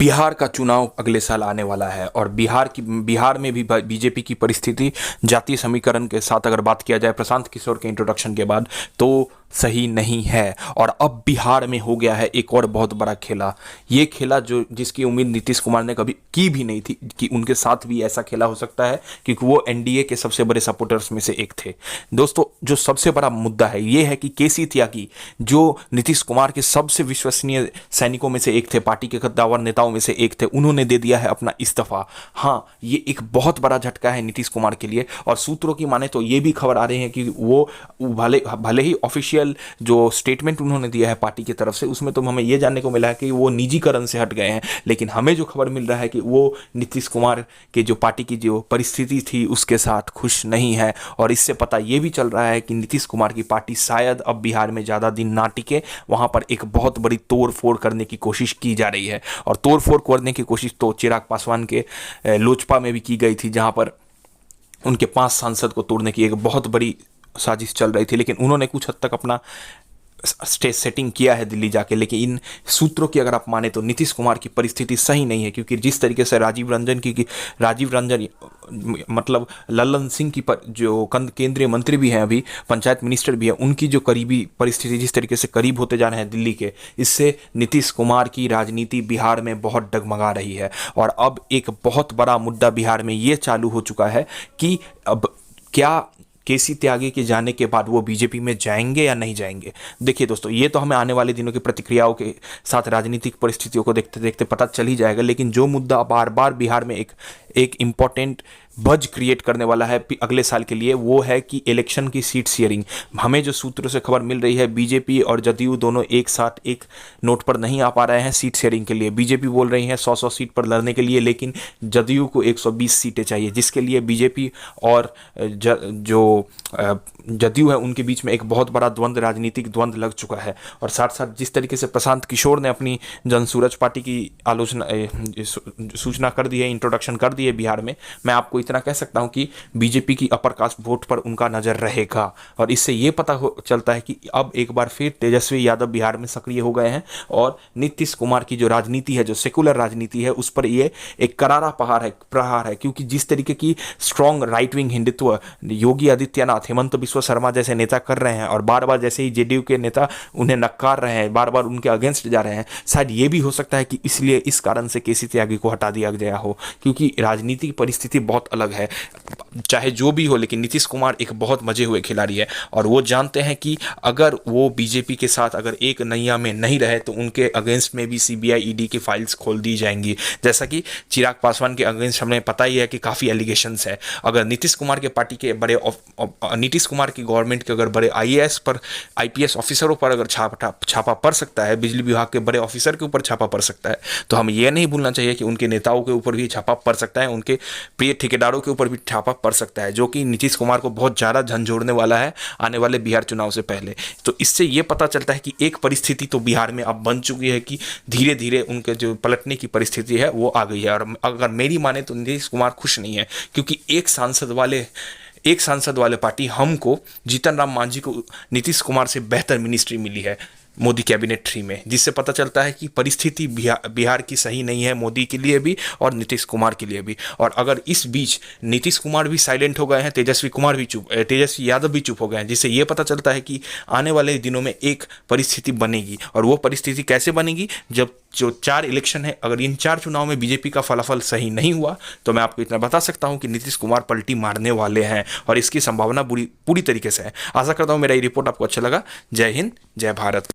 बिहार का चुनाव अगले साल आने वाला है और बिहार में भी बीजेपी की परिस्थिति जातीय समीकरण के साथ अगर बात किया जाए प्रशांत किशोर के इंट्रोडक्शन के बाद तो सही नहीं है। और अब बिहार में हो गया है एक और बहुत बड़ा खेला। ये खेला जो जिसकी उम्मीद नीतीश कुमार ने कभी की भी नहीं थी कि उनके साथ भी ऐसा खेला हो सकता है, क्योंकि वो एनडीए के सबसे बड़े सपोर्टर्स में से एक थे। दोस्तों, जो सबसे बड़ा मुद्दा है ये है कि केसी त्यागी, जो नीतीश कुमार के सबसे विश्वसनीय सैनिकों में से एक थे, पार्टी के कद्दावर नेताओं में से एक थे, उन्होंने दे दिया है अपना इस्तीफा। हाँ, ये एक बहुत बड़ा झटका है नीतीश कुमार के लिए। और सूत्रों की माने तो ये भी खबर आ रही है कि वो भले ही ऑफिशियल जो स्टेटमेंट उन्होंने दिया है पार्टी की तरफ से, उसमें तो हमें यह जानने को मिला है कि वो निजीकरण से हट गए हैं, लेकिन हमें जो खबर मिल रहा है कि वो नीतीश कुमार के जो पार्टी की जो परिस्थिति थी उसके साथ खुश नहीं है। और इससे पता यह भी चल रहा है कि नीतीश कुमार की पार्टी शायद अब बिहार में ज़्यादा दिन ना टिके, वहां पर एक बहुत बड़ी तोड़ फोड़ करने की कोशिश की जा रही है। और तोड़ फोड़ करने की कोशिश तो चिराग पासवान के लोजपा में भी की गई थी, जहां पर उनके 5 सांसद को तोड़ने की एक बहुत बड़ी साजिश चल रही थी, लेकिन उन्होंने कुछ हद तक अपना स्टेज सेटिंग किया है दिल्ली जाके। लेकिन इन सूत्रों की अगर आप माने तो नीतीश कुमार की परिस्थिति सही नहीं है, क्योंकि जिस तरीके से राजीव रंजन मतलब लल्लन सिंह की जो केंद्रीय मंत्री भी हैं, अभी पंचायत मिनिस्टर भी हैं, उनकी जो करीबी परिस्थिति जिस तरीके से करीब होते जा रहे हैं दिल्ली के, इससे नीतीश कुमार की राजनीति बिहार में बहुत डगमगा रही है। और अब एक बहुत बड़ा मुद्दा बिहार में ये चालू हो चुका है कि अब क्या केसी त्यागी के जाने के बाद वो बीजेपी में जाएंगे या नहीं जाएंगे। देखिए दोस्तों, ये तो हमें आने वाले दिनों की प्रतिक्रियाओं के साथ राजनीतिक परिस्थितियों को देखते देखते पता चल ही जाएगा। लेकिन जो मुद्दा बार बार बिहार में एक इम्पॉर्टेंट बज क्रिएट करने वाला है अगले साल के लिए, वो है कि इलेक्शन की सीट शेयरिंग। हमें जो सूत्रों से खबर मिल रही है, बीजेपी और जदयू दोनों एक साथ एक नोट पर नहीं आ पा रहे हैं सीट शेयरिंग के लिए। बीजेपी बोल रही है 100 सीट पर लड़ने के लिए, लेकिन जदयू को 120 सीटें चाहिए, जिसके लिए बीजेपी और जो जदयू है उनके बीच में एक बहुत बड़ा राजनीतिक द्वंद्व लग चुका है। और साथ साथ जिस तरीके से प्रशांत किशोर ने अपनी जनसूरज पार्टी की सूचना कर दी है, इंट्रोडक्शन कर दी है बिहार में, मैं आपको इतना कह सकता हूं कि बीजेपी की अपर कास्ट वोट पर उनका नजर रहेगा। और इससे यह पता चलता है कि अब एक बार फिर तेजस्वी यादव बिहार में सक्रिय हो गए हैं और नीतीश कुमार की जो राजनीति है, जो सेकुलर राजनीति है, उस पर यह एक करारा प्रहार है। क्योंकि जिस तरीके की strong right wing Hindutva Yogi Adityanath, Hemant Biswa Sharma जैसे नेता कर रहे हैं, और बार बार जैसे ही जेडीयू के नेता उन्हें नकार रहे हैं, बार बार उनके अगेंस्ट जा रहे हैं, शायद ये भी हो सकता है कि इसलिए इस कारण से केसी त्यागी को हटा दिया गया हो, क्योंकि राजनीतिक परिस्थिति बहुत अलग है। चाहे जो भी हो, लेकिन नीतीश कुमार एक बहुत मजे हुए खिलाड़ी है और वो जानते हैं कि अगर वो बीजेपी के साथ अगर एक नैया में नहीं रहे तो उनके अगेंस्ट में भी सीबीआई ईडी की फाइल्स खोल दी जाएंगी। जैसा कि चिराग पासवान के अगेंस्ट हमें पता ही है कि काफ़ी एलिगेशंस है। अगर नीतीश कुमार के पार्टी के बड़े नीतीश कुमार की गवर्नमेंट के अगर बड़े आईपीएस ऑफिसरों पर अगर छापा पड़ सकता है, बिजली विभाग के बड़े ऑफिसर के ऊपर छापा पड़ सकता है, तो हमें यह नहीं भूलना चाहिए कि उनके नेताओं के ऊपर भी छापा पड़ सकता है, उनके प्रिय ठेकेदारों के ऊपर भी छापा पड़ सकता है, जो कि नीतीश कुमार को बहुत ज़्यादा झंझोड़ने वाला है आने वाले बिहार चुनाव से पहले। तो इससे ये पता चलता है कि एक परिस्थिति तो बिहार में अब बन चुकी है कि धीरे धीरे उनके जो पलटने की परिस्थिति है वो आ गई है। और अगर मेरी माने तो नीतीश कुमार खुश नहीं है, क्योंकि एक सांसद वाले पार्टी हमको जीतन राम मांझी को नीतीश कुमार से बेहतर मिनिस्ट्री मिली है मोदी कैबिनेट 3 में, जिससे पता चलता है कि परिस्थिति बिहार की सही नहीं है, मोदी के लिए भी और नीतीश कुमार के लिए भी। और अगर इस बीच नीतीश कुमार भी साइलेंट हो गए हैं, तेजस्वी यादव भी चुप हो गए हैं, जिससे ये पता चलता है कि आने वाले दिनों में एक परिस्थिति बनेगी। और वो परिस्थिति कैसे बनेगी, जब जो 4 इलेक्शन है, अगर इन 4 चुनाव में बीजेपी का फलाफल सही नहीं हुआ तो मैं आपको इतना बता सकता हूं कि नीतीश कुमार पलटी मारने वाले हैं और इसकी संभावना पूरी तरीके से है। आशा करता हूं मेरा ये रिपोर्ट आपको अच्छा लगा। जय हिंद, जय भारत।